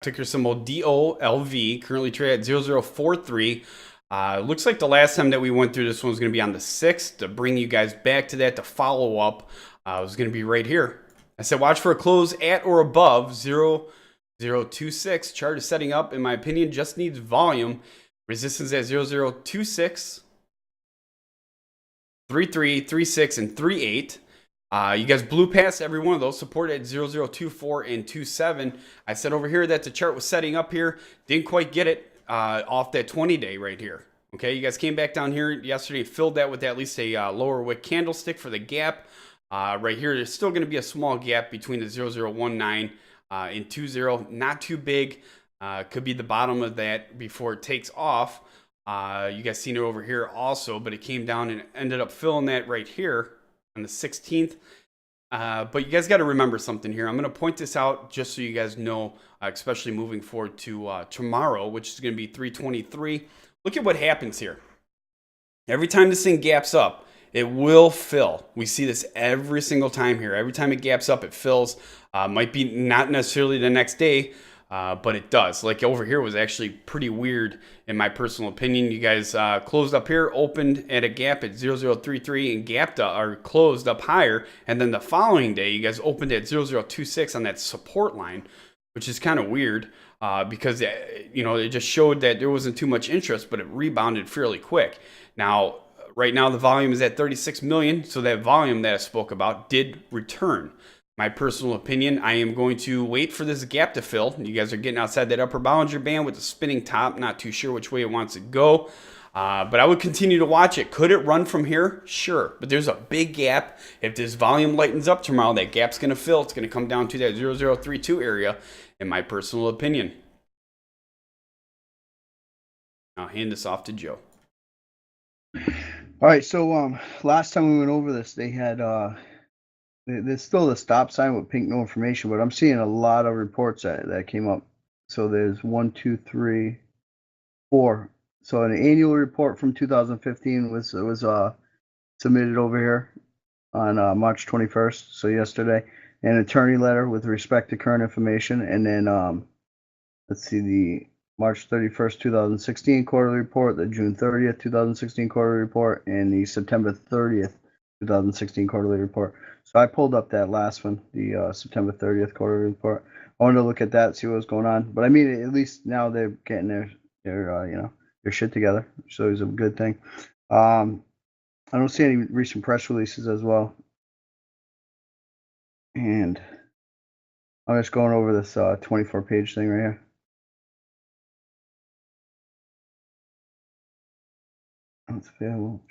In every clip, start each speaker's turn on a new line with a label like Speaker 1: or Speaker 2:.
Speaker 1: Ticker symbol DOLV, currently traded at 0043. Looks like the last time that we went through this one was going to be on the 6th. To bring you guys back to that to follow up, was going to be right here. I said watch for a close at or above 0026. Chart is setting up, in my opinion, just needs volume. Resistance at 0026, 33, 36, and 38. You guys blew past every one of those. Support at 0024 and 27. I said over here that the chart was setting up here. Didn't quite get it off that 20-day right here. Okay, you guys came back down here yesterday, filled that with at least a lower wick candlestick for the gap. Right here, there's still going to be a small gap between the 0019 and 20. Not too big. Could be the bottom of that before it takes off. You guys seen it over here also, but it came down and ended up filling that right here on the 16th. But you guys got to remember something here. I'm going to point this out just so you guys know, especially moving forward to tomorrow, which is going to be 323. Look at what happens here. Every time this thing gaps up, it will fill. We see this every single time here. Every time it gaps up, it fills. Might be not necessarily the next day, but it does. Like over here was actually pretty weird in my personal opinion. You guys closed up here, opened at a gap at 0033 and gapped up, or closed up higher. And then the following day, you guys opened at 0026 on that support line, which is kind of weird because it just showed that there wasn't too much interest, but it rebounded fairly quick. Now, right now the volume is at 36 million, so that volume that I spoke about did return. My personal opinion, I am going to wait for this gap to fill. You guys are getting outside that upper Bollinger Band with the spinning top. Not too sure which way it wants to go. But I would continue to watch it. Could it run from here? Sure. But there's a big gap. If this volume lightens up tomorrow, that gap's going to fill. It's going to come down to that 0032 area, in my personal opinion. I'll hand this off to Joe.
Speaker 2: All right. So last time we went over this, they had there's still the stop sign with pink no information, but I'm seeing a lot of reports that came up. So there's 1, 2, 3, 4. So an annual report from 2015 was submitted over here on March 21st, so yesterday. An attorney letter with respect to current information, and then let's see, the March 31st, 2016 quarterly report, the June 30th, 2016 quarterly report, and the September 30th, 2016 quarterly report. So I pulled up that last one, the September 30th quarterly report. I wanted to look at that, see what was going on. But I mean, at least now they're getting their shit together, so it's a good thing. I don't see any recent press releases as well. And I'm just going over this 24-page thing right here. That's available.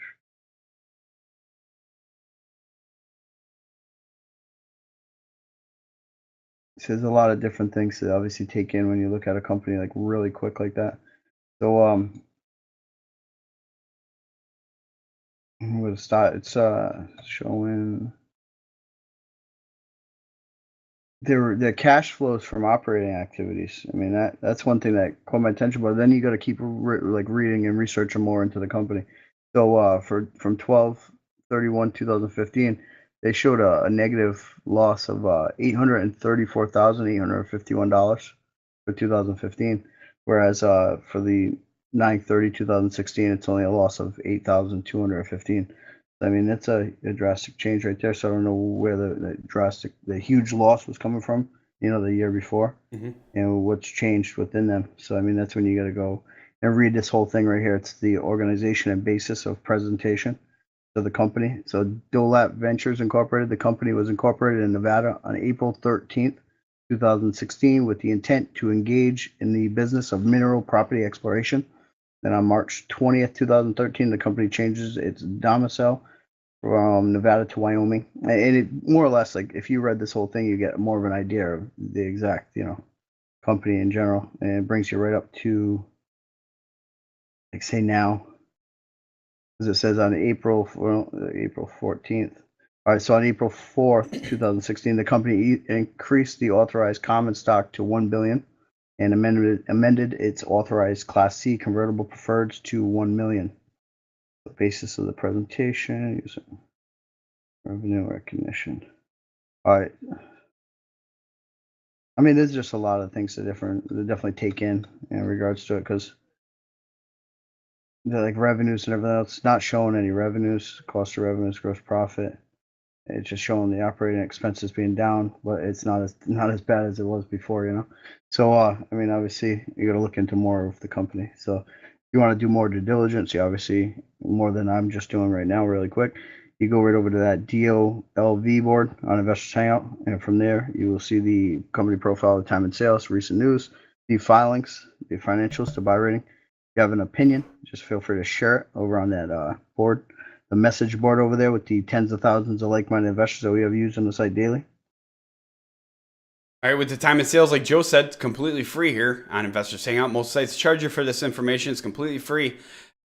Speaker 2: So there's a lot of different things to obviously take in when you look at a company like really quick like that. So I'm going to start. It's showing their cash flows from operating activities. I mean that's one thing that caught my attention. But then you got to keep reading and researching more into the company. So from 12/31/2015. They showed a negative loss of $834,851 for 2015, whereas for the 9/30/2016, it's only a loss of $8,215. I mean, that's a drastic change right there. So I don't know where the huge loss was coming from, the year before, and what's changed within them. So I mean, that's when you got to go and read this whole thing right here. It's the organization and basis of presentation of the company. So Dolat Ventures Incorporated, the company was incorporated in Nevada on April 13th, 2016 with the intent to engage in the business of mineral property exploration. Then on March 20th, 2013, the company changes its domicile from Nevada to Wyoming. And it more or less, like if you read this whole thing, you get more of an idea of the exact, company in general. And it brings you right up to, like say now, as it says on April 14th. All right, so on April 4th, 2016, the company increased the authorized common stock to 1 billion and amended its authorized Class C convertible preferreds to 1 million. The basis of the presentation, using revenue recognition. All right. I mean, there's just a lot of things to definitely take in regards to it, because the like revenues and everything else, it's not showing any revenues, cost of revenues, gross profit. It's just showing the operating expenses being down, but it's not as bad as it was before, you know. So I mean, obviously, you got to look into more of the company. So if you want to do more due diligence, you obviously more than I'm just doing right now, really quick. You go right over to that DOLV board on Investors Hangout, and from there you will see the company profile, the time and sales, recent news, the filings, the financials, the buy rating. If you have an opinion, just feel free to share it over on that board, the message board over there with the tens of thousands of like-minded investors that we have used on the site daily.
Speaker 1: All right, with the time and sales, like Joe said, it's completely free here on Investors Hangout. Most sites charge you for this information. It's completely free.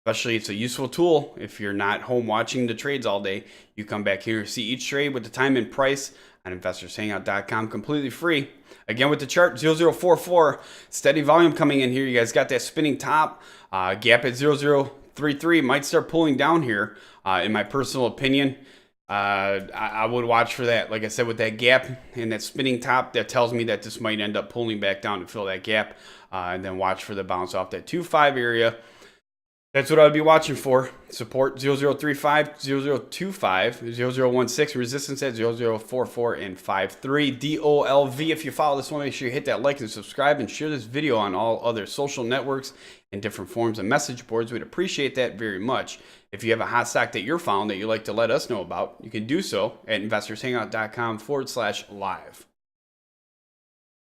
Speaker 1: Especially, it's a useful tool if you're not home watching the trades all day. You come back here, see each trade with the time and price on investorshangout.com, completely free. Again, with the chart 0044, steady volume coming in here. You guys got that spinning top, gap at 0033, might start pulling down here. In my personal opinion, I would watch for that. Like I said, with that gap and that spinning top, that tells me that this might end up pulling back down to fill that gap, and then watch for the bounce off that 2.5 area. That's what I would be watching for. Support 0035, 0025, 0016, resistance at 0044 and 53. DOLV. If you follow this one, make sure you hit that like and subscribe and share this video on all other social networks and different forms and message boards. We'd appreciate that very much. If you have a hot stock that you're following that you'd like to let us know about, you can do so at investorshangout.com/live.